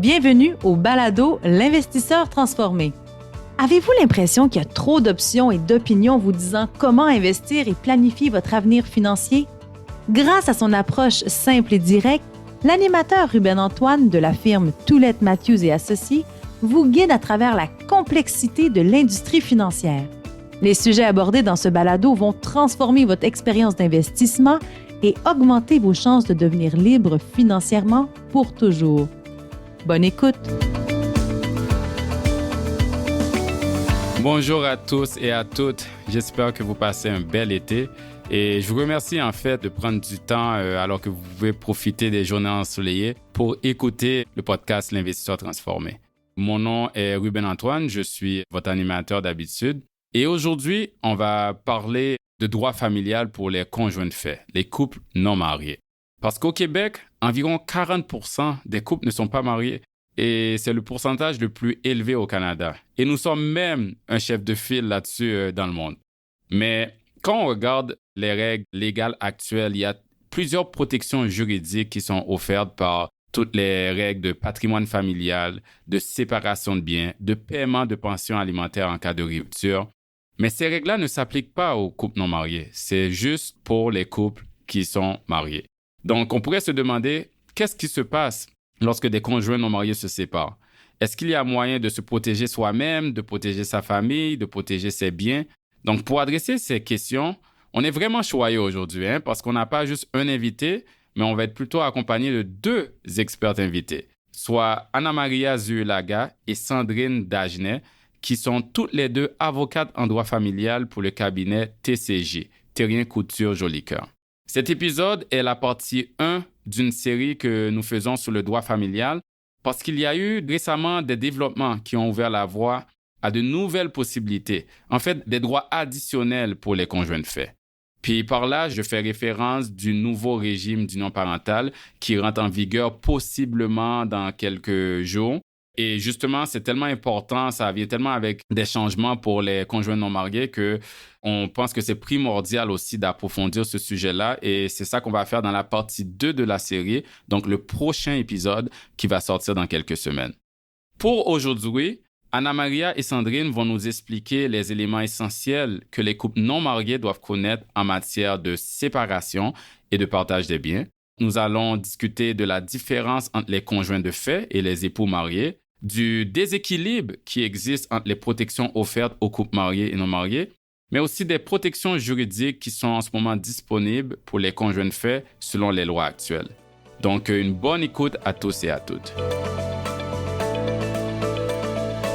Bienvenue au balado L'investisseur transformé. Avez-vous l'impression qu'il y a trop d'options et d'opinions vous disant comment investir et planifier votre avenir financier? Grâce à son approche simple et directe, l'animateur Ruben Antoine de la firme Toulette Matthews et Associés vous guide à travers la complexité de l'industrie financière. Les sujets abordés dans ce balado vont transformer votre expérience d'investissement et augmenter vos chances de devenir libre financièrement pour toujours. Bonne écoute! Bonjour à tous et à toutes. J'espère que vous passez un bel été. Et je vous remercie en fait de prendre du temps alors que vous pouvez profiter des journées ensoleillées pour écouter le podcast L'Investisseur transformé. Mon nom est Ruben Antoine, je suis votre animateur d'habitude. Et aujourd'hui, on va parler de droit familial pour les conjoints de fait, les couples non mariés. Parce qu'au Québec, environ 40% des couples ne sont pas mariés et c'est le pourcentage le plus élevé au Canada. Et nous sommes même un chef de file là-dessus dans le monde. Mais quand on regarde les règles légales actuelles, il y a plusieurs protections juridiques qui sont offertes par toutes les règles de patrimoine familial, de séparation de biens, de paiement de pensions alimentaires en cas de rupture. Mais ces règles-là ne s'appliquent pas aux couples non mariés. C'est juste pour les couples qui sont mariés. Donc, on pourrait se demander, qu'est-ce qui se passe lorsque des conjoints non mariés se séparent? Est-ce qu'il y a moyen de se protéger soi-même, de protéger sa famille, de protéger ses biens? Donc, pour adresser ces questions, on est vraiment choyé aujourd'hui, parce qu'on n'a pas juste un invité, mais on va être plutôt accompagné de deux experts invités, soit Anna-Maria Zuelaga et Sandrine Dagenet, qui sont toutes les deux avocates en droit familial pour le cabinet TCJ, Terrien Couture Jolicoeur. Cet épisode est la partie 1 d'une série que nous faisons sur le droit familial parce qu'il y a eu récemment des développements qui ont ouvert la voie à de nouvelles possibilités, en fait des droits additionnels pour les conjoints de fait. Puis par là, je fais référence du nouveau régime d'union parentale qui rentre en vigueur possiblement dans quelques jours. Et justement, c'est tellement important, ça vient tellement avec des changements pour les conjoints non mariés qu'on pense que c'est primordial aussi d'approfondir ce sujet-là. Et c'est ça qu'on va faire dans la partie 2 de la série, donc le prochain épisode qui va sortir dans quelques semaines. Pour aujourd'hui, Anna-Maria et Sandrine vont nous expliquer les éléments essentiels que les couples non mariés doivent connaître en matière de séparation et de partage des biens. Nous allons discuter de la différence entre les conjoints de fait et les époux mariés, du déséquilibre qui existe entre les protections offertes aux couples mariés et non mariés, mais aussi des protections juridiques qui sont en ce moment disponibles pour les conjoints de fait selon les lois actuelles. Donc, une bonne écoute à tous et à toutes.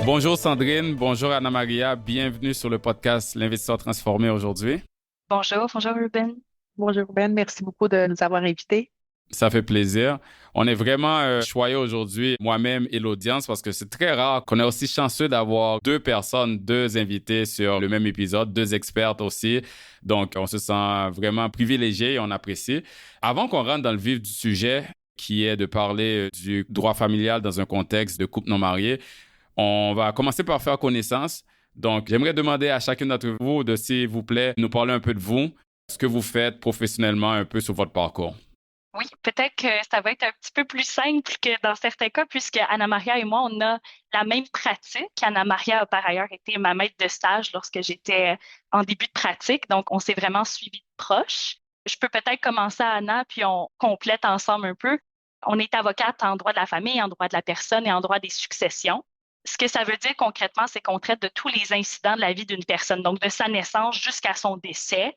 Bonjour Sandrine, bonjour Anna-Maria, bienvenue sur le podcast L'Investisseur transformé aujourd'hui. Bonjour Ruben. Bonjour Ruben, merci beaucoup de nous avoir invités. Ça fait plaisir. On est vraiment choyés aujourd'hui, moi-même et l'audience, parce que c'est très rare qu'on est aussi chanceux d'avoir deux personnes, deux invités sur le même épisode, deux expertes aussi. Donc, on se sent vraiment privilégié et on apprécie. Avant qu'on rentre dans le vif du sujet, qui est de parler du droit familial dans un contexte de couple non marié, on va commencer par faire connaissance. Donc, j'aimerais demander à chacune d'entre vous de, s'il vous plaît, nous parler un peu de vous, ce que vous faites professionnellement, un peu sur votre parcours. Oui, peut-être que ça va être un petit peu plus simple que dans certains cas, puisque Anna-Maria et moi, on a la même pratique. Anna-Maria a par ailleurs été ma maître de stage lorsque j'étais en début de pratique, donc on s'est vraiment suivis de proche. Je peux peut-être commencer à Anna, puis on complète ensemble un peu. On est avocate en droit de la famille, en droit de la personne et en droit des successions. Ce que ça veut dire concrètement, c'est qu'on traite de tous les incidents de la vie d'une personne, donc de sa naissance jusqu'à son décès.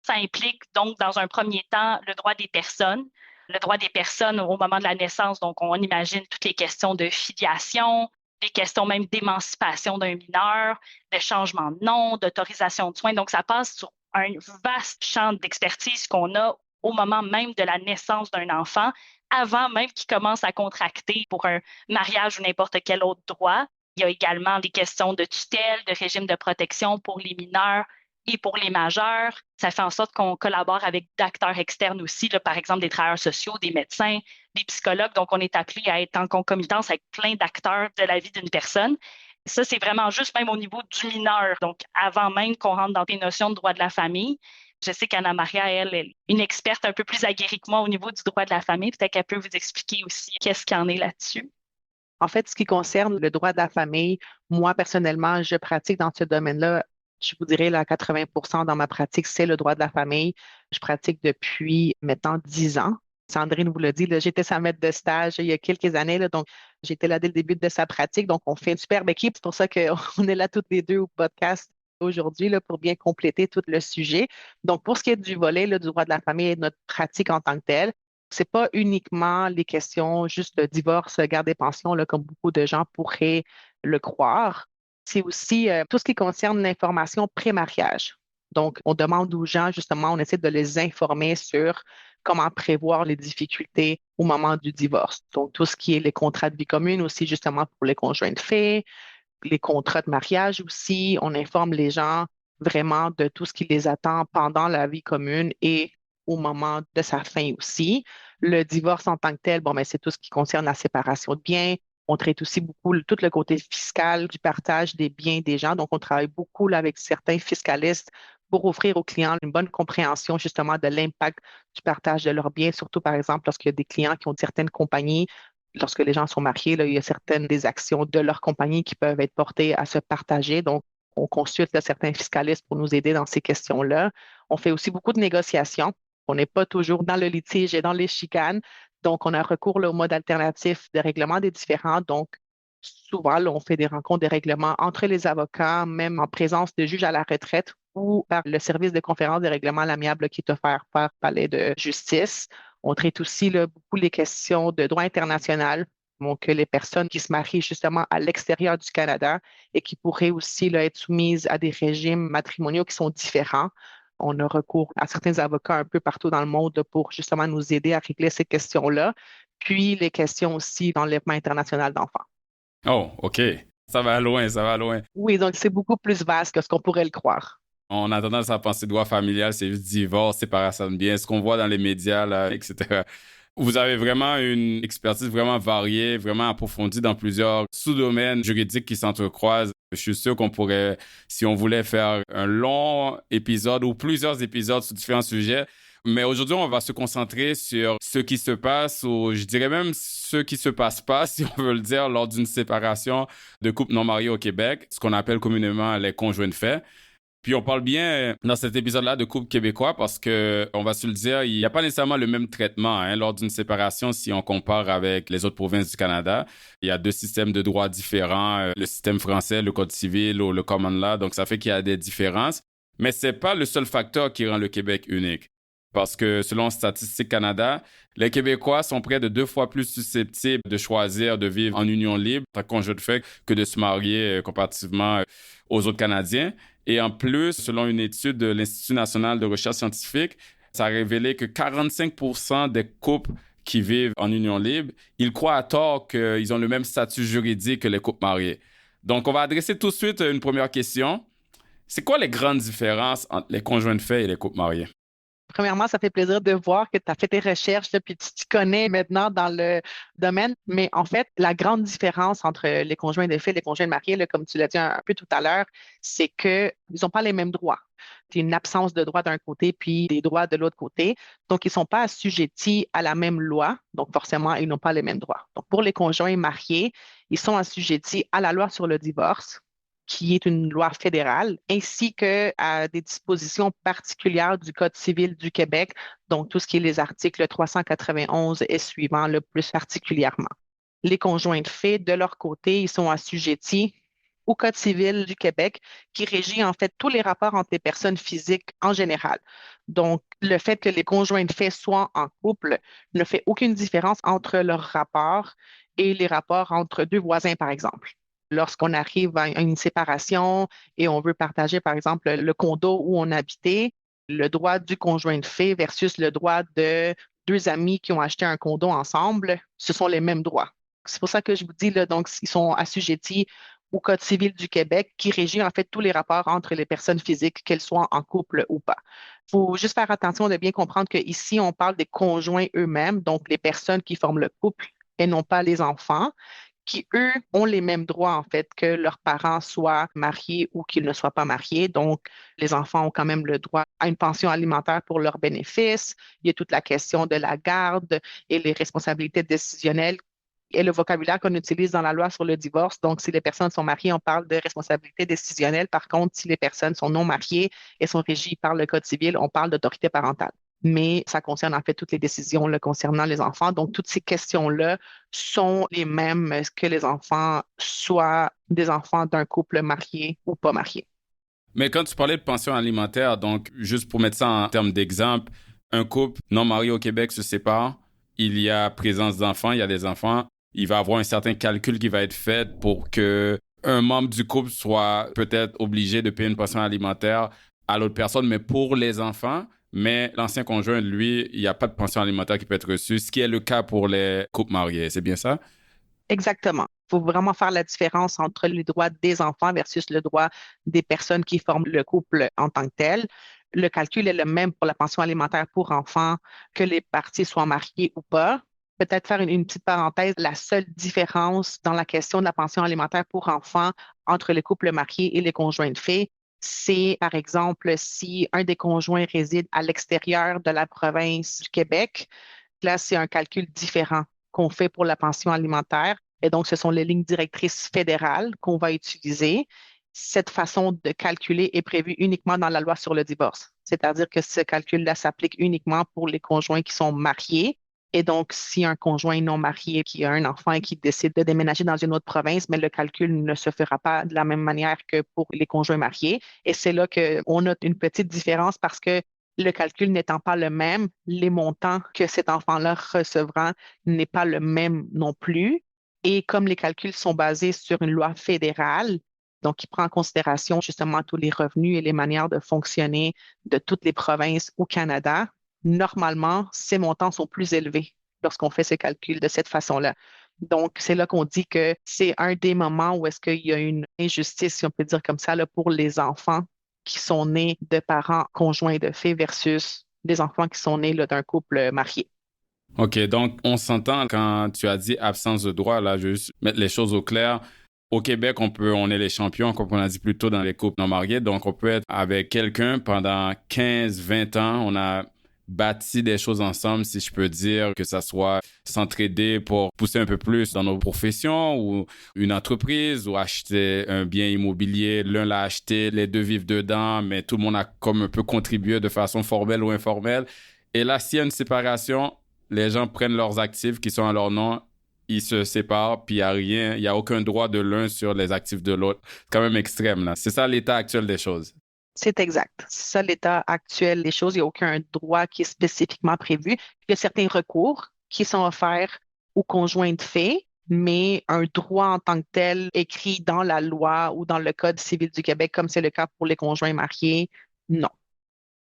Ça implique donc, dans un premier temps, le droit des personnes. Le droit des personnes au moment de la naissance, donc on imagine toutes les questions de filiation, les questions même d'émancipation d'un mineur, de changement de nom, d'autorisation de soins. Donc, ça passe sur un vaste champ d'expertise qu'on a au moment même de la naissance d'un enfant, avant même qu'il commence à contracter pour un mariage ou n'importe quel autre droit. Il y a également des questions de tutelle, de régime de protection pour les mineurs et pour les majeurs. Ça fait en sorte qu'on collabore avec d'acteurs externes aussi, là, par exemple des travailleurs sociaux, des médecins, des psychologues. Donc, on est appelé à être en concomitance avec plein d'acteurs de la vie d'une personne. Ça, c'est vraiment juste même au niveau du mineur. Donc, avant même qu'on rentre dans les notions de droit de la famille, je sais qu'Anna-Maria, elle, est une experte un peu plus aguerrie que moi au niveau du droit de la famille. Peut-être qu'elle peut vous expliquer aussi qu'est-ce qu'il y en est là-dessus. En fait, ce qui concerne le droit de la famille, moi, personnellement, je pratique dans ce domaine-là. Je vous dirais, là, 80% dans ma pratique, c'est le droit de la famille. Je pratique depuis maintenant 10 ans. Sandrine vous l'a dit, là, j'étais sa maître de stage il y a quelques années, là, donc j'étais là dès le début de sa pratique. Donc, on fait une superbe équipe. C'est pour ça qu'on est là toutes les deux au podcast aujourd'hui là, pour bien compléter tout le sujet. Donc, pour ce qui est du volet là, du droit de la famille et de notre pratique en tant que telle, c'est pas uniquement les questions juste de divorce, garde des pensions, là, comme beaucoup de gens pourraient le croire. C'est aussi tout ce qui concerne l'information pré-mariage. Donc, on demande aux gens, justement, on essaie de les informer sur comment prévoir les difficultés au moment du divorce. Donc, tout ce qui est les contrats de vie commune aussi, justement, pour les conjoints de fait, les contrats de mariage aussi. On informe les gens vraiment de tout ce qui les attend pendant la vie commune et au moment de sa fin aussi. Le divorce en tant que tel, bon, ben, c'est tout ce qui concerne la séparation de biens. On traite aussi beaucoup tout le côté fiscal du partage des biens des gens. Donc, on travaille beaucoup là, avec certains fiscalistes pour offrir aux clients une bonne compréhension justement de l'impact du partage de leurs biens, surtout par exemple lorsqu'il y a des clients qui ont certaines compagnies lorsque les gens sont mariés, là, il y a certaines des actions de leur compagnie qui peuvent être portées à se partager. Donc, on consulte là, certains fiscalistes pour nous aider dans ces questions-là. On fait aussi beaucoup de négociations. On n'est pas toujours dans le litige et dans les chicanes. Donc, on a recours là, au mode alternatif de règlement des différends. Donc, souvent, là, on fait des rencontres de règlement entre les avocats, même en présence de juges à la retraite ou par le service de conférence des règlements à l'amiable qui est offert par Palais de justice. On traite aussi là, beaucoup les questions de droit international, donc les personnes qui se marient justement à l'extérieur du Canada et qui pourraient aussi là, être soumises à des régimes matrimoniaux qui sont différents. On a recours à certains avocats un peu partout dans le monde là, pour justement nous aider à régler ces questions-là, puis les questions aussi d'enlèvement international d'enfants. Oh, OK. Ça va loin, ça va loin. Oui, donc c'est beaucoup plus vaste que ce qu'on pourrait le croire. On a tendance à penser droit familial, c'est juste divorce, séparation de biens, ce qu'on voit dans les médias, là, etc. Vous avez vraiment une expertise vraiment variée, vraiment approfondie dans plusieurs sous-domaines juridiques qui s'entrecroisent. Je suis sûr qu'on pourrait, si on voulait faire un long épisode ou plusieurs épisodes sur différents sujets, mais aujourd'hui, on va se concentrer sur ce qui se passe, ou je dirais même ce qui se passe pas, si on veut le dire, lors d'une séparation de couples non mariés au Québec, ce qu'on appelle communément les conjoints de fait. Puis on parle bien dans cet épisode-là de couple québécois parce que, on va se le dire, il n'y a pas nécessairement le même traitement lors d'une séparation si on compare avec les autres provinces du Canada. Il y a deux systèmes de droit différents, le système français, le code civil ou le common law, donc ça fait qu'il y a des différences. Mais c'est pas le seul facteur qui rend le Québec unique. Parce que selon Statistique Canada, les Québécois sont près de 2 fois plus susceptibles de choisir de vivre en union libre, en conjoint de fait, que de se marier comparativement aux autres Canadiens. Et en plus, selon une étude de l'Institut national de recherche scientifique, ça a révélé que 45% des couples qui vivent en union libre, ils croient à tort qu'ils ont le même statut juridique que les couples mariés. Donc, on va adresser tout de suite une première question. C'est quoi les grandes différences entre les conjoints de fait et les couples mariés? Premièrement, ça fait plaisir de voir que tu as fait tes recherches, là, puis tu t'y connais maintenant dans le domaine. Mais en fait, la grande différence entre les conjoints de fait et les conjoints de mariés, là, comme tu l'as dit un peu tout à l'heure, c'est qu'ils n'ont pas les mêmes droits. C'est une absence de droits d'un côté, puis des droits de l'autre côté. Donc, ils ne sont pas assujettis à la même loi. Donc, forcément, ils n'ont pas les mêmes droits. Donc, pour les conjoints mariés, ils sont assujettis à la loi sur le divorce, qui est une loi fédérale, ainsi qu'à des dispositions particulières du Code civil du Québec, donc tout ce qui est les articles 391 et suivants le plus particulièrement. Les conjoints de fait, de leur côté, ils sont assujettis au Code civil du Québec qui régit en fait tous les rapports entre les personnes physiques en général. Donc, le fait que les conjoints de fait soient en couple ne fait aucune différence entre leurs rapports et les rapports entre deux voisins, par exemple. Lorsqu'on arrive à une séparation et on veut partager, par exemple, le condo où on habitait, le droit du conjoint de fait versus le droit de deux amis qui ont acheté un condo ensemble, ce sont les mêmes droits. C'est pour ça que je vous dis, là, donc, ils sont assujettis au Code civil du Québec qui régit en fait tous les rapports entre les personnes physiques, qu'elles soient en couple ou pas. Il faut juste faire attention de bien comprendre qu'ici, on parle des conjoints eux-mêmes, donc les personnes qui forment le couple et non pas les enfants qui, eux, ont les mêmes droits, en fait, que leurs parents soient mariés ou qu'ils ne soient pas mariés. Donc, les enfants ont quand même le droit à une pension alimentaire pour leurs bénéfices. Il y a toute la question de la garde et les responsabilités décisionnelles et le vocabulaire qu'on utilise dans la loi sur le divorce. Donc, si les personnes sont mariées, on parle de responsabilité décisionnelle. Par contre, si les personnes sont non mariées et sont régies par le Code civil, on parle d'autorité parentale. Mais ça concerne en fait toutes les décisions là, concernant les enfants. Donc, toutes ces questions-là sont les mêmes que les enfants soient des enfants d'un couple marié ou pas marié. Mais quand tu parlais de pension alimentaire, donc juste pour mettre ça en termes d'exemple, un couple non marié au Québec se sépare, il y a présence d'enfants, il y a des enfants, il va avoir un certain calcul qui va être fait pour que un membre du couple soit peut-être obligé de payer une pension alimentaire à l'autre personne, mais pour les enfants. Mais l'ancien conjoint, lui, il n'y a pas de pension alimentaire qui peut être reçue, ce qui est le cas pour les couples mariés. C'est bien ça? Exactement. Il faut vraiment faire la différence entre les droits des enfants versus le droit des personnes qui forment le couple en tant que tel. Le calcul est le même pour la pension alimentaire pour enfants, que les parties soient mariées ou pas. Peut-être faire une petite parenthèse, la seule différence dans la question de la pension alimentaire pour enfants entre les couples mariés et les conjoints de fait, c'est par exemple si un des conjoints réside à l'extérieur de la province du Québec, là c'est un calcul différent qu'on fait pour la pension alimentaire. Et donc, ce sont les lignes directrices fédérales qu'on va utiliser. Cette façon de calculer est prévue uniquement dans la loi sur le divorce. C'est-à-dire que ce calcul-là s'applique uniquement pour les conjoints qui sont mariés. Et donc, si un conjoint non marié qui a un enfant et qui décide de déménager dans une autre province, mais le calcul ne se fera pas de la même manière que pour les conjoints mariés. Et c'est là qu'on a une petite différence parce que le calcul n'étant pas le même, les montants que cet enfant-là recevra n'est pas le même non plus. Et comme les calculs sont basés sur une loi fédérale, donc qui prend en considération justement tous les revenus et les manières de fonctionner de toutes les provinces au Canada, normalement, ces montants sont plus élevés lorsqu'on fait ces calculs de cette façon-là. Donc, c'est là qu'on dit que c'est un des moments où est-ce qu'il y a une injustice, si on peut dire comme ça, là, pour les enfants qui sont nés de parents conjoints de fait versus des enfants qui sont nés là, d'un couple marié. OK, donc on s'entend quand tu as dit absence de droit, là, je vais juste mettre les choses au clair. Au Québec, on est les champions, comme on a dit plus tôt dans les couples non mariés, donc on peut être avec quelqu'un pendant 15, 20 ans, on a bâti des choses ensemble, si je peux dire, que ça soit s'entraider pour pousser un peu plus dans nos professions ou une entreprise ou acheter un bien immobilier. L'un l'a acheté, les deux vivent dedans, mais tout le monde a comme un peu contribué de façon formelle ou informelle. Et là, s'il y a une séparation, les gens prennent leurs actifs qui sont à leur nom, ils se séparent, puis il n'y a rien, il n'y a aucun droit de l'un sur les actifs de l'autre. C'est quand même extrême, là. C'est ça l'état actuel des choses. C'est exact. C'est ça l'état actuel des choses. Il n'y a aucun droit qui est spécifiquement prévu. Il y a certains recours qui sont offerts aux conjoints de fait, mais un droit en tant que tel écrit dans la loi ou dans le Code civil du Québec, comme c'est le cas pour les conjoints mariés, non.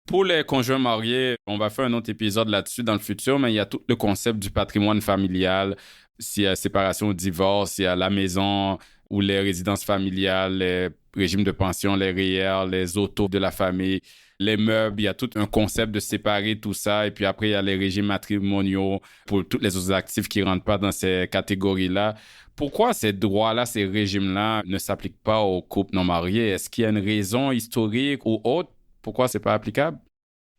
Pour les conjoints mariés, on va faire un autre épisode là-dessus dans le futur, mais il y a tout le concept du patrimoine familial. S'il y a séparation ou divorce, il y a la maison ou les résidences familiales, les régimes de pension, les REER, les autos de la famille, les meubles. Il y a tout un concept de séparer tout ça. Et puis après, il y a les régimes matrimoniaux pour tous les autres actifs qui ne rentrent pas dans ces catégories-là. Pourquoi ces droits-là, ces régimes-là ne s'appliquent pas aux couples non mariés? Est-ce qu'il y a une raison historique ou autre? Pourquoi c'est pas applicable?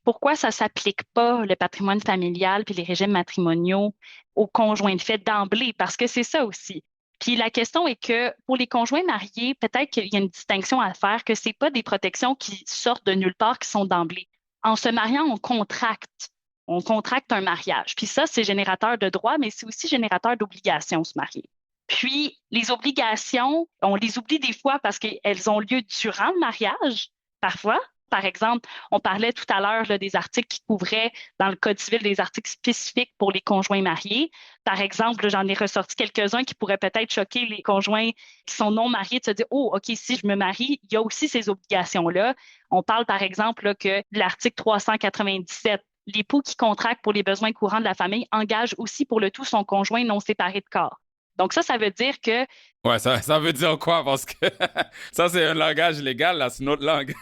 Pourquoi ça s'applique pas, le patrimoine familial puis les régimes matrimoniaux, aux conjoints de fait d'emblée? Parce que c'est ça aussi. Puis la question est que pour les conjoints mariés, peut-être qu'il y a une distinction à faire, que c'est pas des protections qui sortent de nulle part, qui sont d'emblée. En se mariant, on contracte. On contracte un mariage. Puis ça, c'est générateur de droits, mais c'est aussi générateur d'obligations, se marier. Puis les obligations, on les oublie des fois parce qu'elles ont lieu durant le mariage, parfois. Par exemple, on parlait tout à l'heure là, des articles qui couvraient dans le Code civil des articles spécifiques pour les conjoints mariés. Par exemple, là, j'en ai ressorti quelques-uns qui pourraient peut-être choquer les conjoints qui sont non mariés de se dire, oh, OK, si je me marie, il y a aussi ces obligations-là. On parle par exemple là, que l'article 397, l'époux qui contracte pour les besoins courants de la famille engage aussi pour le tout son conjoint non séparé de corps. Donc ça veut dire que... Ouais, ça veut dire quoi? Parce que ça, c'est un langage légal, là, c'est une autre langue.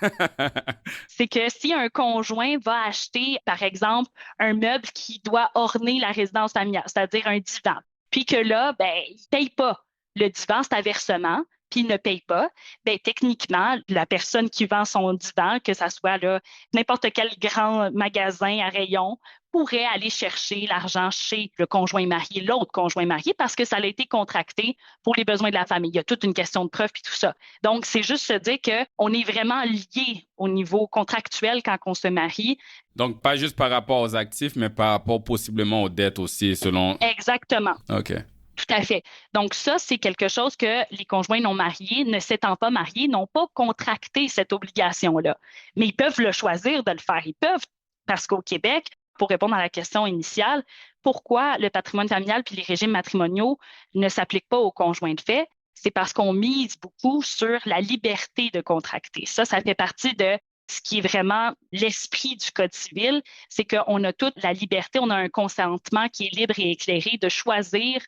C'est que si un conjoint va acheter, par exemple, un meuble qui doit orner la résidence familiale, c'est-à-dire un divan, puis que là, ben, il ne paye pas le divan, c'est un versement, puis ne paye pas, bien, techniquement, la personne qui vend son divan, que ça soit là, n'importe quel grand magasin à rayon, pourrait aller chercher l'argent chez le conjoint marié, l'autre conjoint marié, parce que ça a été contracté pour les besoins de la famille. Il y a toute une question de preuve puis tout ça. Donc, c'est juste se dire qu'on est vraiment lié au niveau contractuel quand on se marie. Donc, pas juste par rapport aux actifs, mais par rapport possiblement aux dettes aussi, selon... Exactement. OK. Tout à fait. Donc ça, c'est quelque chose que les conjoints non mariés, ne s'étant pas mariés, n'ont pas contracté cette obligation-là. Mais ils peuvent le choisir de le faire. Ils peuvent, parce qu'au Québec, pour répondre à la question initiale, pourquoi le patrimoine familial puis les régimes matrimoniaux ne s'appliquent pas aux conjoints de fait? C'est parce qu'on mise beaucoup sur la liberté de contracter. Ça fait partie de ce qui est vraiment l'esprit du Code civil, c'est qu'on a toute la liberté, on a un consentement qui est libre et éclairé de choisir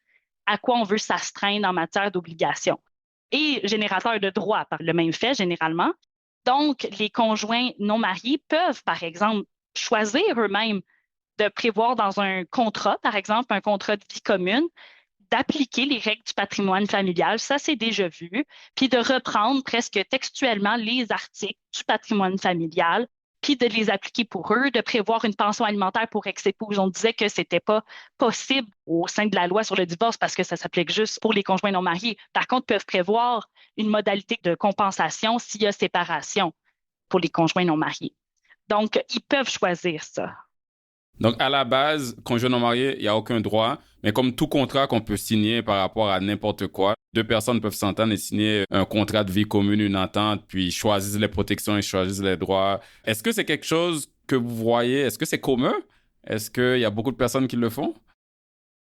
à quoi on veut s'astreindre en matière d'obligations. Et générateur de droits par le même fait, généralement. Donc, les conjoints non mariés peuvent, par exemple, choisir eux-mêmes de prévoir dans un contrat, par exemple, un contrat de vie commune, d'appliquer les règles du patrimoine familial, ça c'est déjà vu, puis de reprendre presque textuellement les articles du patrimoine familial, puis de les appliquer pour eux, de prévoir une pension alimentaire pour ex-épouse. On disait que c'était pas possible au sein de la loi sur le divorce parce que ça s'applique juste pour les conjoints non mariés. Par contre, peuvent prévoir une modalité de compensation s'il y a séparation pour les conjoints non mariés. Donc, ils peuvent choisir ça. Donc, à la base, conjoint non marié, il n'y a aucun droit. Mais comme tout contrat qu'on peut signer par rapport à n'importe quoi, deux personnes peuvent s'entendre et signer un contrat de vie commune, une entente, puis choisissent les protections et choisissent les droits. Est-ce que c'est quelque chose que vous voyez? Est-ce que c'est commun? Est-ce qu'il y a beaucoup de personnes qui le font?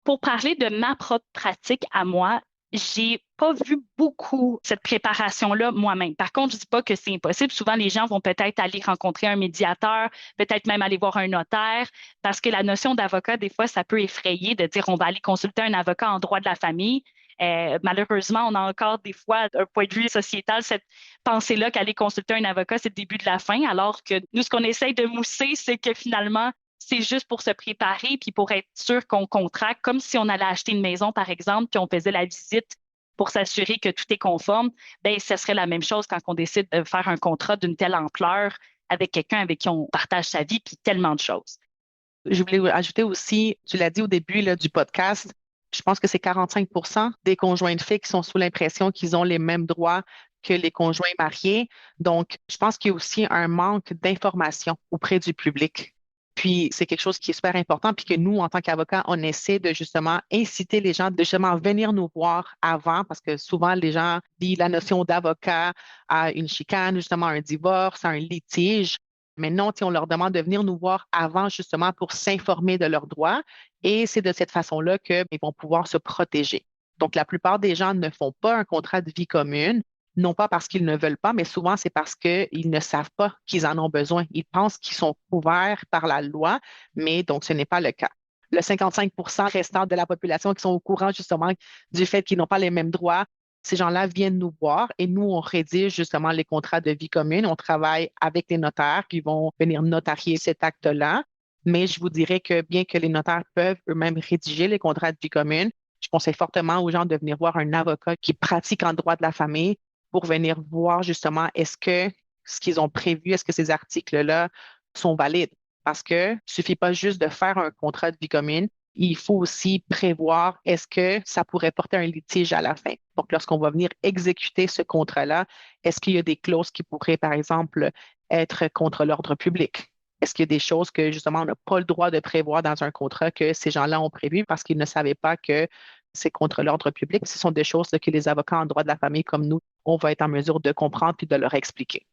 Pour parler de ma propre pratique à moi, j'ai pas vu beaucoup cette préparation-là moi-même. Par contre, je dis pas que c'est impossible. Souvent, les gens vont peut-être aller rencontrer un médiateur, peut-être même aller voir un notaire, parce que la notion d'avocat, des fois, ça peut effrayer de dire on va aller consulter un avocat en droit de la famille. Malheureusement, on a encore des fois, d'un point de vue sociétal, cette pensée-là qu'aller consulter un avocat, c'est le début de la fin, alors que nous, ce qu'on essaye de mousser, c'est que finalement, c'est juste pour se préparer puis pour être sûr qu'on contracte, comme si on allait acheter une maison, par exemple, puis on faisait la visite pour s'assurer que tout est conforme. Bien, ce serait la même chose quand on décide de faire un contrat d'une telle ampleur avec quelqu'un avec qui on partage sa vie puis tellement de choses. Je voulais ajouter aussi, tu l'as dit au début là, du podcast, je pense que c'est 45% des conjoints de fait qui sont sous l'impression qu'ils ont les mêmes droits que les conjoints mariés. Donc, je pense qu'il y a aussi un manque d'information auprès du public. Puis, c'est quelque chose qui est super important, puis que nous, en tant qu'avocats, on essaie de justement inciter les gens de justement venir nous voir avant, parce que souvent, les gens lient la notion d'avocat à une chicane, justement à un divorce, à un litige. Mais non, on leur demande de venir nous voir avant, justement, pour s'informer de leurs droits. Et c'est de cette façon-là qu'ils vont pouvoir se protéger. Donc, la plupart des gens ne font pas un contrat de vie commune, non pas parce qu'ils ne veulent pas, mais souvent c'est parce qu'ils ne savent pas qu'ils en ont besoin. Ils pensent qu'ils sont couverts par la loi, mais donc ce n'est pas le cas. Le 55% restant de la population qui sont au courant justement du fait qu'ils n'ont pas les mêmes droits, ces gens-là viennent nous voir et nous, on rédige justement les contrats de vie commune. On travaille avec les notaires qui vont venir notarier cet acte-là. Mais je vous dirais que bien que les notaires peuvent eux-mêmes rédiger les contrats de vie commune, je conseille fortement aux gens de venir voir un avocat qui pratique en droit de la famille pour venir voir justement est-ce que ce qu'ils ont prévu, est-ce que ces articles-là sont valides. Parce que suffit pas juste de faire un contrat de vie commune, il faut aussi prévoir est-ce que ça pourrait porter un litige à la fin. Donc, lorsqu'on va venir exécuter ce contrat-là, est-ce qu'il y a des clauses qui pourraient, par exemple, être contre l'ordre public? Est-ce qu'il y a des choses que, justement, on n'a pas le droit de prévoir dans un contrat que ces gens-là ont prévu parce qu'ils ne savaient pas que c'est contre l'ordre public? Ce sont des choses que les avocats en droit de la famille comme nous, on va être en mesure de comprendre puis de leur expliquer.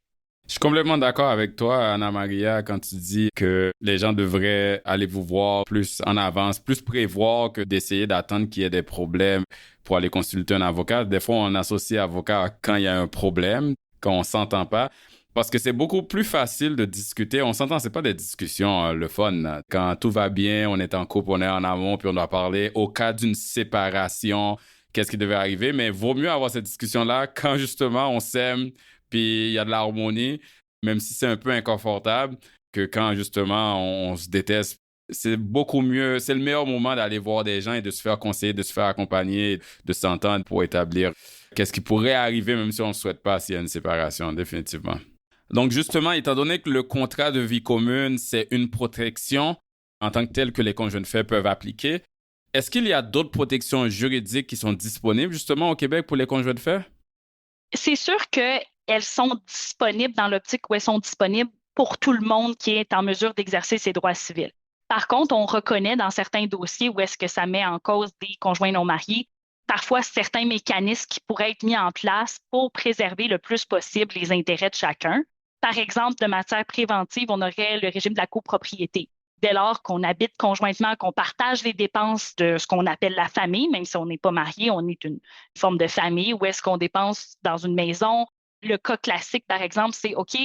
Je suis complètement d'accord avec toi, Anna-Maria, quand tu dis que les gens devraient aller vous voir plus en avance, plus prévoir que d'essayer d'attendre qu'il y ait des problèmes pour aller consulter un avocat. Des fois, on associe avocat quand il y a un problème, quand on s'entend pas. Parce que c'est beaucoup plus facile de discuter. On s'entend, c'est pas des discussions le fun. Quand tout va bien, on est en couple, on est en amont, puis on doit parler au cas d'une séparation, qu'est-ce qui devait arriver. Mais vaut mieux avoir cette discussion-là quand justement on s'aime, puis il y a de l'harmonie, même si c'est un peu inconfortable, que quand justement on se déteste. c'est beaucoup mieux, c'est le meilleur moment d'aller voir des gens et de se faire conseiller, de se faire accompagner, de s'entendre pour établir qu'est-ce qui pourrait arriver, même si on ne souhaite pas s'il y a une séparation, définitivement. Donc, justement, étant donné que le contrat de vie commune, c'est une protection en tant que telle que les conjoints de fait peuvent appliquer, est-ce qu'il y a d'autres protections juridiques qui sont disponibles, justement, au Québec pour les conjoints de fait? C'est sûr qu'elles sont disponibles dans l'optique où elles sont disponibles pour tout le monde qui est en mesure d'exercer ses droits civils. Par contre, on reconnaît dans certains dossiers où est-ce que ça met en cause des conjoints non mariés, parfois certains mécanismes qui pourraient être mis en place pour préserver le plus possible les intérêts de chacun. Par exemple, de matière préventive, on aurait le régime de la copropriété. Dès lors qu'on habite conjointement, qu'on partage les dépenses de ce qu'on appelle la famille, même si on n'est pas marié, on est une forme de famille, où est-ce qu'on dépense dans une maison. Le cas classique, par exemple, c'est OK,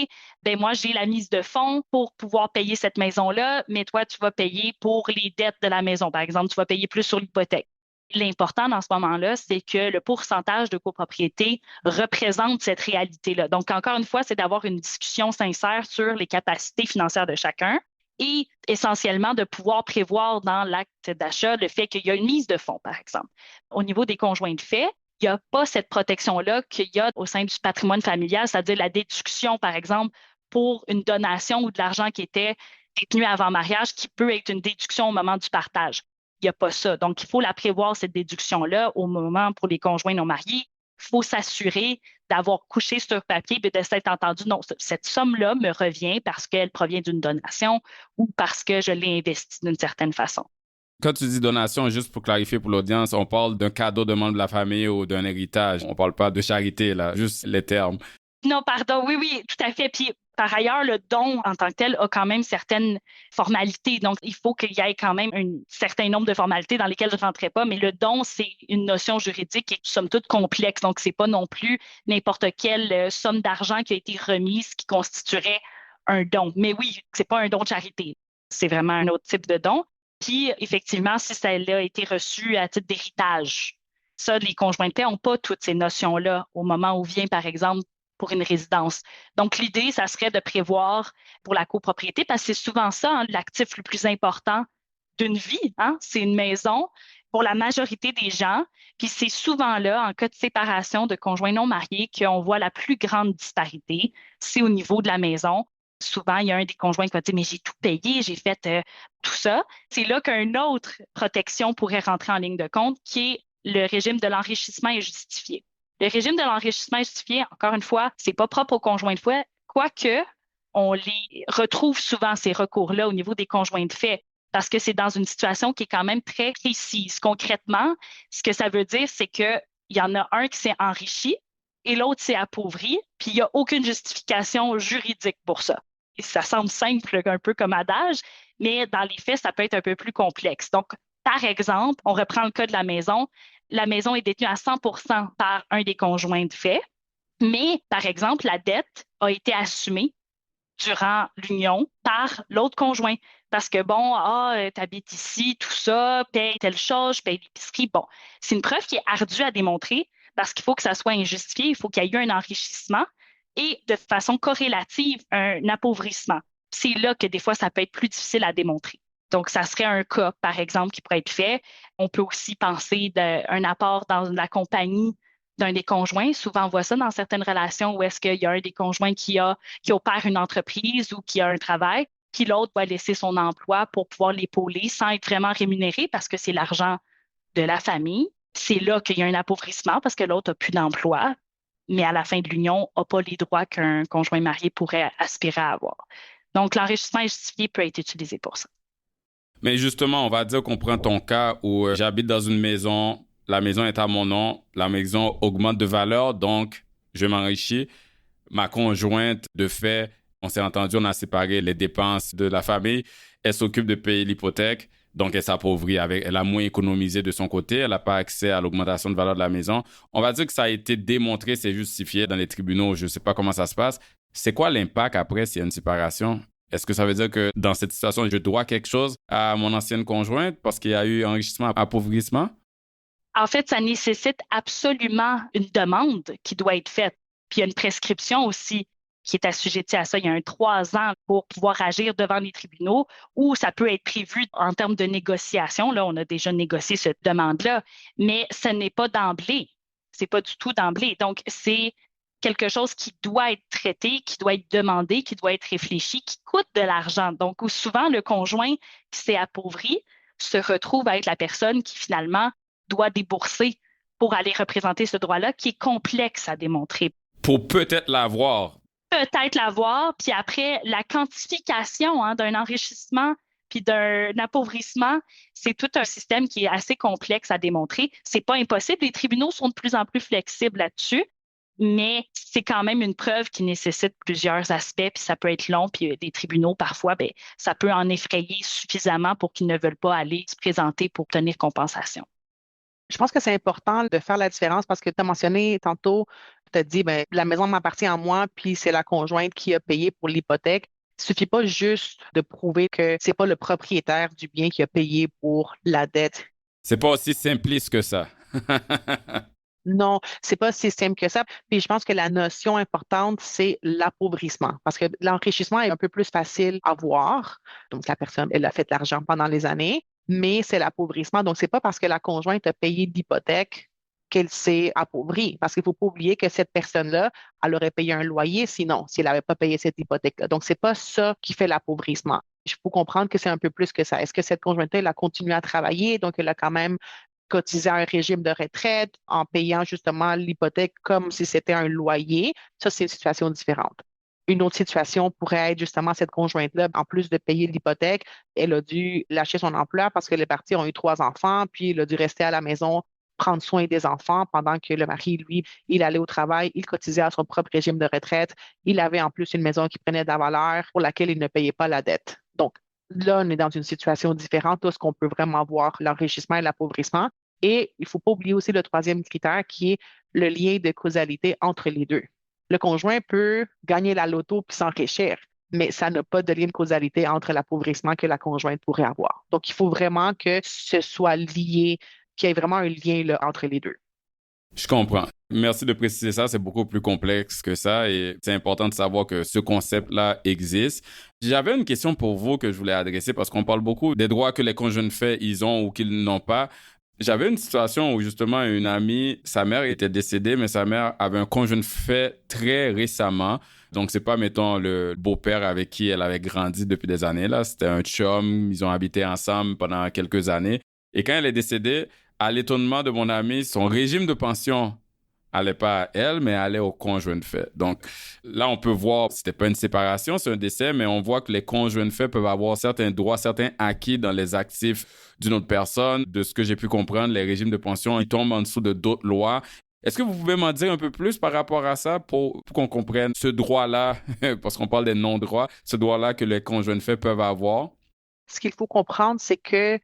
ben moi, j'ai la mise de fonds pour pouvoir payer cette maison-là, mais toi, tu vas payer pour les dettes de la maison. Par exemple, tu vas payer plus sur l'hypothèque. L'important dans ce moment-là, c'est que le pourcentage de copropriété représente cette réalité-là. Donc, encore une fois, c'est d'avoir une discussion sincère sur les capacités financières de chacun et essentiellement de pouvoir prévoir dans l'acte d'achat le fait qu'il y a une mise de fonds, par exemple. Au niveau des conjoints de fait, il n'y a pas cette protection-là qu'il y a au sein du patrimoine familial, c'est-à-dire la déduction, par exemple, pour une donation ou de l'argent qui était détenu avant mariage, qui peut être une déduction au moment du partage. Il n'y a pas ça. Donc, il faut la prévoir, cette déduction-là, au moment pour les conjoints non mariés. Il faut s'assurer d'avoir couché sur papier et de s'être entendu, non, cette somme-là me revient parce qu'elle provient d'une donation ou parce que je l'ai investie d'une certaine façon. Quand tu dis donation, juste pour clarifier pour l'audience, on parle d'un cadeau de membre de la famille ou d'un héritage. On ne parle pas de charité, là, juste les termes. Non, pardon, oui, tout à fait. Puis, par ailleurs, le don en tant que tel a quand même certaines formalités. Donc, il faut qu'il y ait quand même un certain nombre de formalités dans lesquelles je ne rentrerai pas. Mais le don, c'est une notion juridique qui est somme toute complexe. Donc, ce n'est pas non plus n'importe quelle somme d'argent qui a été remise qui constituerait un don. Mais oui, ce n'est pas un don de charité. C'est vraiment un autre type de don. Puis, effectivement, si ça a été reçu à titre d'héritage, ça, les conjoints de fait n'ont pas toutes ces notions-là au moment où vient, par exemple, pour une résidence. Donc, l'idée, ça serait de prévoir pour la copropriété, parce que c'est souvent ça, hein, l'actif le plus important d'une vie, hein, c'est une maison pour la majorité des gens. Puis c'est souvent là, en cas de séparation de conjoints non mariés, qu'on voit la plus grande disparité. C'est au niveau de la maison. Souvent, il y a un des conjoints qui va dire, mais j'ai tout payé, j'ai fait tout ça. C'est là qu'une autre protection pourrait rentrer en ligne de compte, qui est le régime de l'enrichissement injustifié. Le régime de l'enrichissement justifié, encore une fois, c'est pas propre aux conjoints de fait, quoique on les retrouve souvent, ces recours-là, au niveau des conjoints de fait, parce que c'est dans une situation qui est quand même très précise. Concrètement, ce que ça veut dire, c'est qu'il y en a un qui s'est enrichi et l'autre s'est appauvri, puis il n'y a aucune justification juridique pour ça. Et ça semble simple, un peu comme adage, mais dans les faits, ça peut être un peu plus complexe. Donc, par exemple, on reprend le cas de la maison. La maison est détenue à 100% par un des conjoints de fait, mais par exemple, la dette a été assumée durant l'union par l'autre conjoint. Parce que bon, t'habites ici, tout ça, paye telle chose, je paye l'épicerie. Bon, c'est une preuve qui est ardue à démontrer parce qu'il faut que ça soit injustifié, il faut qu'il y ait eu un enrichissement et de façon corrélative, un appauvrissement. C'est là que des fois, ça peut être plus difficile à démontrer. Donc, ça serait un cas, par exemple, qui pourrait être fait. On peut aussi penser d'un apport dans la compagnie d'un des conjoints. Souvent, on voit ça dans certaines relations où est-ce qu'il y a un des conjoints qui opère une entreprise ou qui a un travail, puis l'autre va laisser son emploi pour pouvoir l'épauler sans être vraiment rémunéré parce que c'est l'argent de la famille. C'est là qu'il y a un appauvrissement parce que l'autre n'a plus d'emploi, mais à la fin de l'union, n'a pas les droits qu'un conjoint marié pourrait aspirer à avoir. Donc, l'enrichissement injustifié peut être utilisé pour ça. Mais justement, on va dire qu'on prend ton cas où j'habite dans une maison, la maison est à mon nom, la maison augmente de valeur, donc je m'enrichis. Ma conjointe, de fait, on s'est entendu, on a séparé les dépenses de la famille. Elle s'occupe de payer l'hypothèque, donc elle s'appauvrit. Elle a moins économisé de son côté, elle n'a pas accès à l'augmentation de valeur de la maison. On va dire que ça a été démontré, c'est justifié dans les tribunaux, je ne sais pas comment ça se passe. C'est quoi l'impact après s'il y a une séparation? Est-ce que ça veut dire que dans cette situation, je dois quelque chose à mon ancienne conjointe parce qu'il y a eu enrichissement, appauvrissement? En fait, ça nécessite absolument une demande qui doit être faite. Puis il y a une prescription aussi. qui est assujetti à ça. Il y a 3 ans pour pouvoir agir devant les tribunaux ou ça peut être prévu en termes de négociation. Là, on a déjà négocié cette demande-là, mais ce n'est pas d'emblée. C'est pas du tout d'emblée. Donc, c'est quelque chose qui doit être traité, qui doit être demandé, qui doit être réfléchi, qui coûte de l'argent. Donc, où souvent, le conjoint qui s'est appauvri se retrouve à être la personne qui finalement doit débourser pour aller représenter ce droit-là, qui est complexe à démontrer. Pour peut-être l'avoir. Peut-être l'avoir, puis après, la quantification d'un enrichissement puis d'un appauvrissement, c'est tout un système qui est assez complexe à démontrer. C'est pas impossible. Les tribunaux sont de plus en plus flexibles là-dessus, mais c'est quand même une preuve qui nécessite plusieurs aspects, puis ça peut être long, puis les tribunaux, parfois, ça peut en effrayer suffisamment pour qu'ils ne veulent pas aller se présenter pour obtenir compensation. Je pense que c'est important de faire la différence parce que tu as mentionné tantôt, tu as dit, la maison m'appartient à moi, puis c'est la conjointe qui a payé pour l'hypothèque. Il suffit pas juste de prouver que c'est pas le propriétaire du bien qui a payé pour la dette. C'est pas aussi simpliste que ça. Non, c'est pas si simple que ça. Puis je pense que la notion importante, c'est l'appauvrissement. Parce que l'enrichissement est un peu plus facile à voir. Donc, la personne, elle a fait de l'argent pendant les années, mais c'est l'appauvrissement. Donc, c'est pas parce que la conjointe a payé l'hypothèque qu'elle s'est appauvrie. Parce qu'il faut pas oublier que cette personne-là, elle aurait payé un loyer sinon, si elle n'avait pas payé cette hypothèque-là. Donc, c'est pas ça qui fait l'appauvrissement. Il faut comprendre que c'est un peu plus que ça. Est-ce que cette conjointe-là, elle a continué à travailler? Donc, elle a quand même cotiser à un régime de retraite en payant justement l'hypothèque comme si c'était un loyer. Ça, c'est une situation différente. Une autre situation pourrait être justement cette conjointe-là, en plus de payer l'hypothèque, elle a dû lâcher son emploi parce que les parties ont eu 3 enfants, puis elle a dû rester à la maison prendre soin des enfants pendant que le mari, lui, il allait au travail, il cotisait à son propre régime de retraite. Il avait en plus une maison qui prenait de la valeur pour laquelle il ne payait pas la dette. Donc, là, on est dans une situation différente où est-ce qu'on peut vraiment voir l'enrichissement et l'appauvrissement. Et il ne faut pas oublier aussi le troisième critère qui est le lien de causalité entre les deux. Le conjoint peut gagner la loto puis s'enrichir, mais ça n'a pas de lien de causalité entre l'appauvrissement que la conjointe pourrait avoir. Donc, il faut vraiment que ce soit lié, qu'il y ait vraiment un lien là, entre les deux. Je comprends. Merci de préciser ça. C'est beaucoup plus complexe que ça et c'est important de savoir que ce concept-là existe. J'avais une question pour vous que je voulais adresser parce qu'on parle beaucoup des droits que les conjoints faits, ils ont ou qu'ils n'ont pas. J'avais une situation où justement une amie, sa mère était décédée, mais sa mère avait un conjoint fait très récemment. Donc, c'est pas, mettons, le beau-père avec qui elle avait grandi depuis des années. Là, c'était un chum. Ils ont habité ensemble pendant quelques années. Et quand elle est décédée, à l'étonnement de mon amie, son régime de pension allait pas à elle, mais allait au conjoint de fait. Donc, là, on peut voir, c'était pas une séparation, c'est un décès, mais on voit que les conjoints de fait peuvent avoir certains droits, certains acquis dans les actifs d'une autre personne. De ce que j'ai pu comprendre, les régimes de pension, ils tombent en dessous de d'autres lois. Est-ce que vous pouvez m'en dire un peu plus par rapport à ça pour qu'on comprenne ce droit-là, parce qu'on parle des non-droits, ce droit-là que les conjoints de fait peuvent avoir? Ce qu'il faut comprendre, c'est que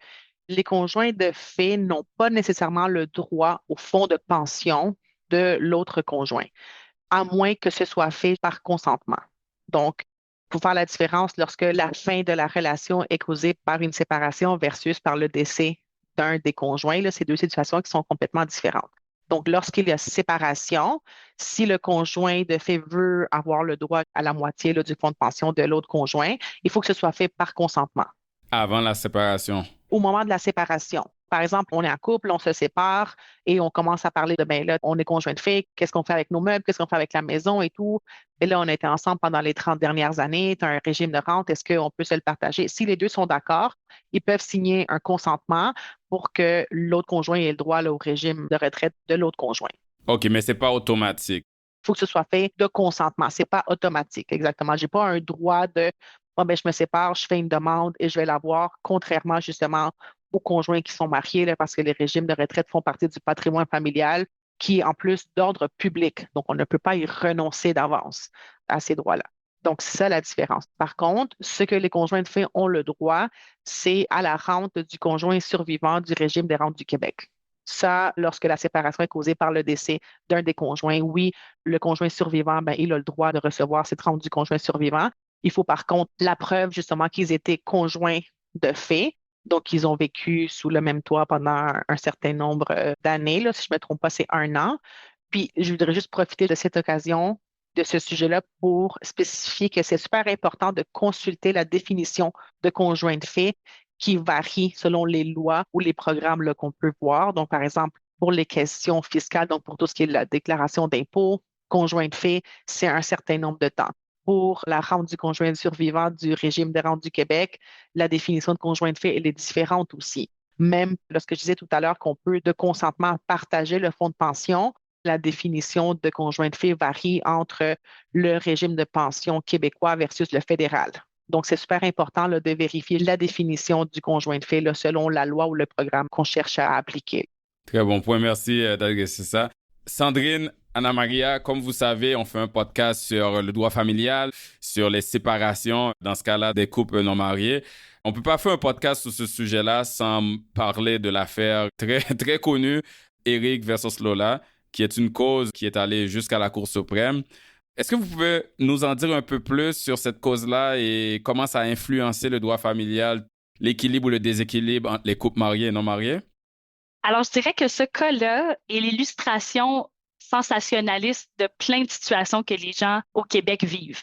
les conjoints de fait n'ont pas nécessairement le droit au fonds de pension de l'autre conjoint, à moins que ce soit fait par consentement. Donc, il faut faire la différence lorsque la fin de la relation est causée par une séparation versus par le décès d'un des conjoints. Là, c'est deux situations qui sont complètement différentes. Donc, lorsqu'il y a séparation, si le conjoint de fait veut avoir le droit à la moitié là, du fonds de pension de l'autre conjoint, il faut que ce soit fait par consentement. Avant la séparation. Au moment de la séparation. Par exemple, on est en couple, on se sépare et on commence à parler de, ben là, on est conjoint de fait, qu'est-ce qu'on fait avec nos meubles, qu'est-ce qu'on fait avec la maison et tout. Et là, on a été ensemble pendant les 30 dernières années, tu as un régime de rente, est-ce qu'on peut se le partager? Si les deux sont d'accord, ils peuvent signer un consentement pour que l'autre conjoint ait le droit là, au régime de retraite de l'autre conjoint. OK, mais c'est pas automatique. Il faut que ce soit fait de consentement. C'est pas automatique, exactement. J'ai pas un droit de, bon, ben, je me sépare, je fais une demande et je vais l'avoir, contrairement justement aux conjoints qui sont mariés, là, parce que les régimes de retraite font partie du patrimoine familial qui est en plus d'ordre public. Donc, on ne peut pas y renoncer d'avance à ces droits-là. Donc, c'est ça la différence. Par contre, ce que les conjoints de fait ont le droit, c'est à la rente du conjoint survivant du régime des rentes du Québec. Ça, lorsque la séparation est causée par le décès d'un des conjoints, oui, le conjoint survivant, ben, il a le droit de recevoir cette rente du conjoint survivant. Il faut par contre la preuve justement qu'ils étaient conjoints de fait. Donc, ils ont vécu sous le même toit pendant un certain nombre d'années. Là, si je ne me trompe pas, c'est 1 an. Puis, je voudrais juste profiter de cette occasion de ce sujet-là pour spécifier que c'est super important de consulter la définition de conjoint de fait qui varie selon les lois ou les programmes là, qu'on peut voir. Donc, par exemple, pour les questions fiscales, donc pour tout ce qui est la déclaration d'impôt, conjoint de fait, c'est un certain nombre de temps. Pour la rente du conjoint survivant du régime de rente du Québec, la définition de conjoint de fait, elle est différente aussi. Même lorsque je disais tout à l'heure qu'on peut, de consentement, partager le fonds de pension, la définition de conjoint de fait varie entre le régime de pension québécois versus le fédéral. Donc, c'est super important là, de vérifier la définition du conjoint de fait là, selon la loi ou le programme qu'on cherche à appliquer. Très bon point, merci d'adresser ça. Sandrine, Anna Maria, comme vous savez, on fait un podcast sur le droit familial, sur les séparations, dans ce cas-là, des couples non mariés. On ne peut pas faire un podcast sur ce sujet-là sans parler de l'affaire très, très connue, Eric versus Lola, qui est une cause qui est allée jusqu'à la Cour suprême. Est-ce que vous pouvez nous en dire un peu plus sur cette cause-là et comment ça a influencé le droit familial, l'équilibre ou le déséquilibre entre les couples mariés et non mariés? Alors, je dirais que ce cas-là est l'illustration sensationnaliste de plein de situations que les gens au Québec vivent.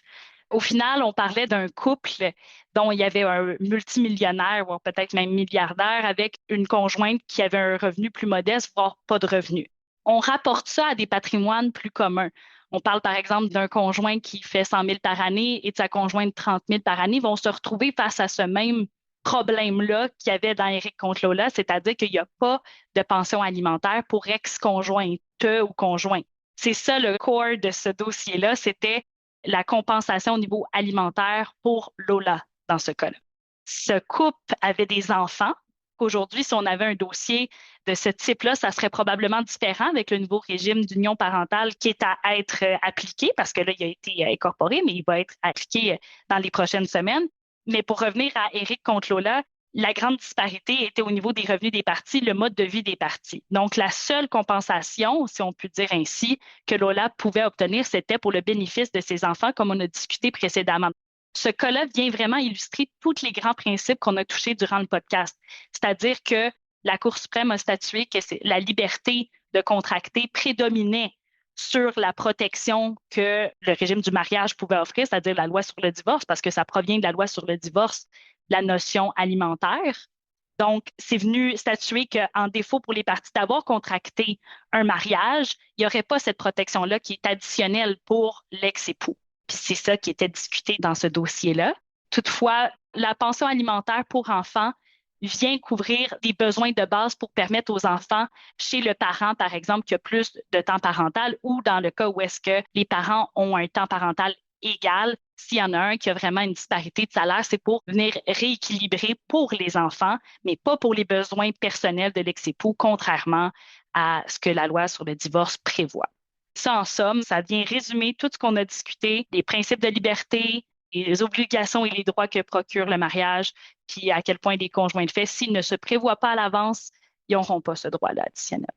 Au final, on parlait d'un couple dont il y avait un multimillionnaire, voire peut-être même milliardaire, avec une conjointe qui avait un revenu plus modeste, voire pas de revenu. On rapporte ça à des patrimoines plus communs. On parle par exemple d'un conjoint qui fait 100 000 par année et de sa conjointe 30 000 par année, vont se retrouver face à ce même problème-là qu'il y avait dans Éric contre Lola, c'est-à-dire qu'il n'y a pas de pension alimentaire pour ex-conjointe ou conjoint. C'est ça le core de ce dossier-là, c'était la compensation au niveau alimentaire pour Lola dans ce cas-là. Ce couple avait des enfants. Aujourd'hui, si on avait un dossier de ce type-là, ça serait probablement différent avec le nouveau régime d'union parentale qui est à être appliqué parce que là, il a été incorporé, mais il va être appliqué dans les prochaines semaines. Mais pour revenir à Éric contre Lola, la grande disparité était au niveau des revenus des parties, le mode de vie des parties. Donc, la seule compensation, si on peut dire ainsi, que Lola pouvait obtenir, c'était pour le bénéfice de ses enfants, comme on a discuté précédemment. Ce cas-là vient vraiment illustrer tous les grands principes qu'on a touchés durant le podcast. C'est-à-dire que la Cour suprême a statué que la liberté de contracter prédominait sur la protection que le régime du mariage pouvait offrir, c'est-à-dire la loi sur le divorce, parce que ça provient de la loi sur le divorce, la notion alimentaire. Donc, c'est venu statuer qu'en défaut pour les parties d'avoir contracté un mariage, il n'y aurait pas cette protection-là qui est additionnelle pour l'ex-époux. Puis c'est ça qui était discuté dans ce dossier-là. Toutefois, la pension alimentaire pour enfants vient couvrir des besoins de base pour permettre aux enfants, chez le parent, par exemple, qui a plus de temps parental, ou dans le cas où est-ce que les parents ont un temps parental égal, s'il y en a un qui a vraiment une disparité de salaire, c'est pour venir rééquilibrer pour les enfants, mais pas pour les besoins personnels de l'ex-époux, contrairement à ce que la loi sur le divorce prévoit. Ça, en somme, ça vient résumer tout ce qu'on a discuté, les principes de liberté, les obligations et les droits que procure le mariage, puis à quel point les conjoints de fait, s'ils ne se prévoient pas à l'avance, ils n'auront pas ce droit-là additionnel.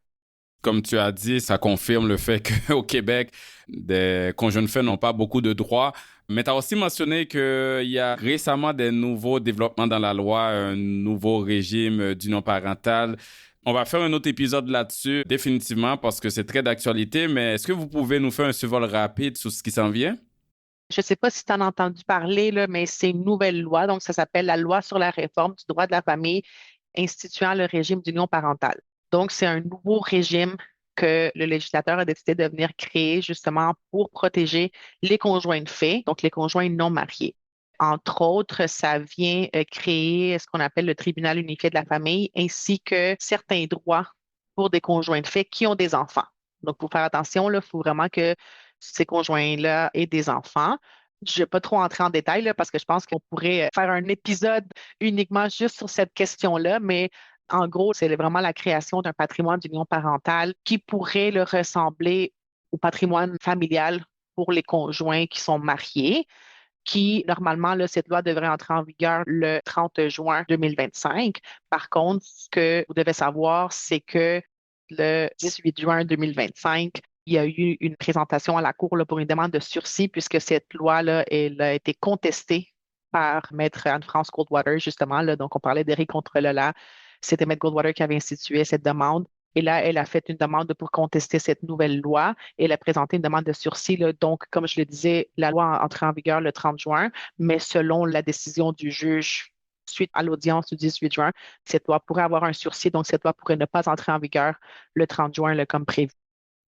Comme tu as dit, ça confirme le fait qu'au Québec, des conjoints de fait n'ont pas beaucoup de droits. Mais tu as aussi mentionné qu'il y a récemment des nouveaux développements dans la loi, un nouveau régime d'union parentale. On va faire un autre épisode là-dessus, définitivement, parce que c'est très d'actualité. Mais est-ce que vous pouvez nous faire un survol rapide sur ce qui s'en vient? Je ne sais pas si tu en as entendu parler, là, mais c'est une nouvelle loi. Donc, ça s'appelle la loi sur la réforme du droit de la famille instituant le régime d'union parentale. Donc, c'est un nouveau régime que le législateur a décidé de venir créer justement pour protéger les conjoints de fait, donc les conjoints non mariés. Entre autres, ça vient créer ce qu'on appelle le tribunal unifié de la famille ainsi que certains droits pour des conjoints de fait qui ont des enfants. Donc, pour faire attention, il faut vraiment que ces conjoints-là aient des enfants. Je ne vais pas trop entrer en détail là, parce que je pense qu'on pourrait faire un épisode uniquement juste sur cette question-là, mais en gros, c'est vraiment la création d'un patrimoine d'union parentale qui pourrait ressembler au patrimoine familial pour les conjoints qui sont mariés, qui, normalement, là, cette loi devrait entrer en vigueur le 30 juin 2025. Par contre, ce que vous devez savoir, c'est que le 18 juin 2025, il y a eu une présentation à la Cour là, pour une demande de sursis puisque cette loi-là, elle a été contestée par Maître Anne-France Goldwater, justement. Là, donc, on parlait d'Éric contre Lola. C'était Maître Goldwater qui avait institué cette demande. Et là, elle a fait une demande pour contester cette nouvelle loi. Elle a présenté une demande de sursis. Là. Donc, comme je le disais, la loi entrait en vigueur le 30 juin, mais selon la décision du juge suite à l'audience du 18 juin, cette loi pourrait avoir un sursis. Donc, cette loi pourrait ne pas entrer en vigueur le 30 juin là, comme prévu.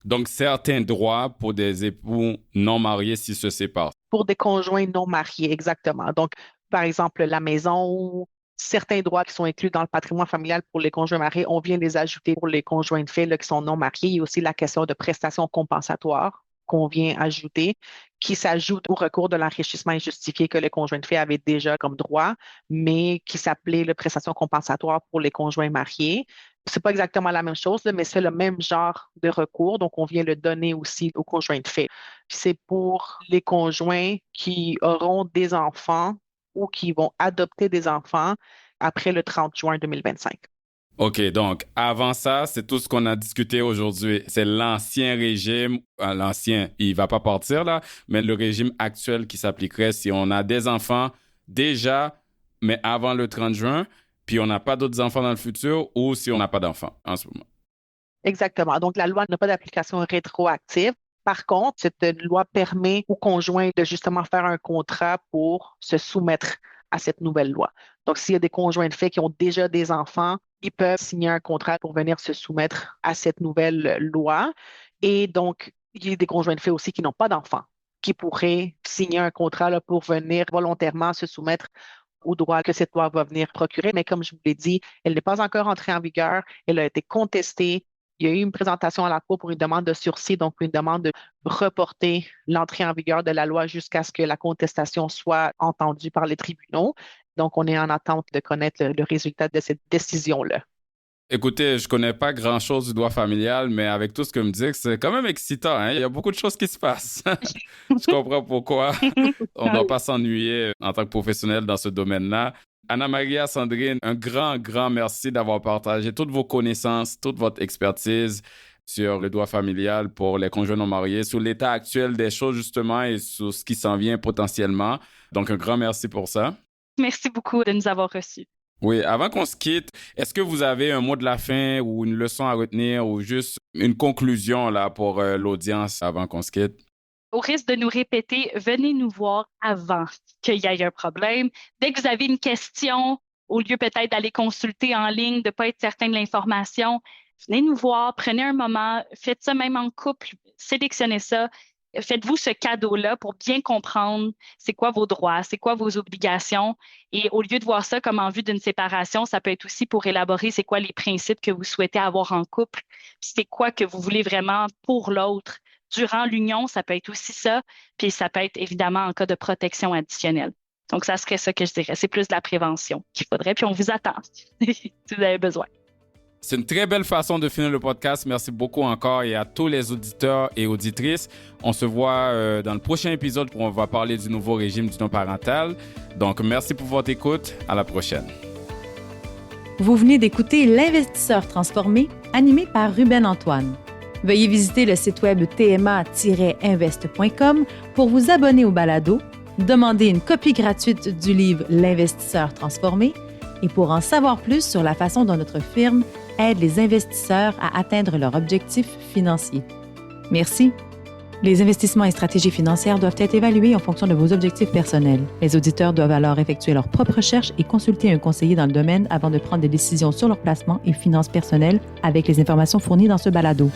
Donc, certains droits pour des époux non mariés s'ils se séparent. Pour des conjoints non mariés, exactement. Donc, par exemple, la maison ou certains droits qui sont inclus dans le patrimoine familial pour les conjoints mariés, on vient les ajouter pour les conjoints de fait là, qui sont non mariés. Il y a aussi la question de prestations compensatoires qu'on vient ajouter, qui s'ajoute au recours de l'enrichissement injustifié que les conjoints de fait avaient déjà comme droit, mais qui s'appelait la prestation compensatoire pour les conjoints mariés. C'est pas exactement la même chose, là, mais c'est le même genre de recours, donc on vient le donner aussi aux conjoints de fait. Puis c'est pour les conjoints qui auront des enfants ou qui vont adopter des enfants après le 30 juin 2025. OK, donc avant ça, c'est tout ce qu'on a discuté aujourd'hui. C'est l'ancien régime, l'ancien, il va pas partir là, mais le régime actuel qui s'appliquerait si on a des enfants déjà, mais avant le 30 juin, puis on n'a pas d'autres enfants dans le futur, ou si on n'a pas d'enfants en ce moment. Exactement. Donc, la loi n'a pas d'application rétroactive. Par contre, cette loi permet aux conjoints de justement faire un contrat pour se soumettre à cette nouvelle loi. Donc, s'il y a des conjoints de fait qui ont déjà des enfants, ils peuvent signer un contrat pour venir se soumettre à cette nouvelle loi. Et donc, il y a des conjoints de fait aussi qui n'ont pas d'enfants, qui pourraient signer un contrat là, pour venir volontairement se soumettre aux droits que cette loi va venir procurer. Mais comme je vous l'ai dit, elle n'est pas encore entrée en vigueur. Elle a été contestée. Il y a eu une présentation à la Cour pour une demande de sursis, donc une demande de reporter l'entrée en vigueur de la loi jusqu'à ce que la contestation soit entendue par les tribunaux. Donc, on est en attente de connaître le résultat de cette décision-là. Écoutez, je connais pas grand-chose du droit familial, mais avec tout ce que me dites, c'est quand même excitant, hein? Il y a beaucoup de choses qui se passent. Je comprends pourquoi on ne doit pas s'ennuyer en tant que professionnel dans ce domaine-là. Anna-Maria, Sandrine, un grand merci d'avoir partagé toutes vos connaissances, toute votre expertise sur le droit familial pour les conjoints non mariés, sur l'état actuel des choses justement et sur ce qui s'en vient potentiellement. Donc, un grand merci pour ça. Merci beaucoup de nous avoir reçus. Oui, avant qu'on se quitte, est-ce que vous avez un mot de la fin ou une leçon à retenir ou juste une conclusion là pour l'audience avant qu'on se quitte? Au risque de nous répéter, venez nous voir avant qu'il y ait un problème. Dès que vous avez une question, au lieu peut-être d'aller consulter en ligne, de ne pas être certain de l'information, venez nous voir, prenez un moment, faites ça même en couple, sélectionnez ça. Faites-vous ce cadeau-là pour bien comprendre c'est quoi vos droits, c'est quoi vos obligations. Et au lieu de voir ça comme en vue d'une séparation, ça peut être aussi pour élaborer c'est quoi les principes que vous souhaitez avoir en couple, puis c'est quoi que vous voulez vraiment pour l'autre. Durant l'union, ça peut être aussi ça, puis ça peut être évidemment en cas de protection additionnelle. Donc, ça serait ça que je dirais. C'est plus de la prévention qu'il faudrait, puis on vous attend si vous avez besoin. C'est une très belle façon de finir le podcast. Merci beaucoup encore et à tous les auditeurs et auditrices. On se voit dans le prochain épisode où on va parler du nouveau régime du non parental. Donc, merci pour votre écoute. À la prochaine. Vous venez d'écouter L'Investisseur transformé, animé par Ruben Antoine. Veuillez visiter le site web tma-invest.com pour vous abonner au balado, demander une copie gratuite du livre L'Investisseur transformé et pour en savoir plus sur la façon dont notre firme aide les investisseurs à atteindre leurs objectifs financiers. Merci. Les investissements et stratégies financières doivent être évalués en fonction de vos objectifs personnels. Les auditeurs doivent alors effectuer leurs propres recherches et consulter un conseiller dans le domaine avant de prendre des décisions sur leur placement et finances personnelles avec les informations fournies dans ce balado.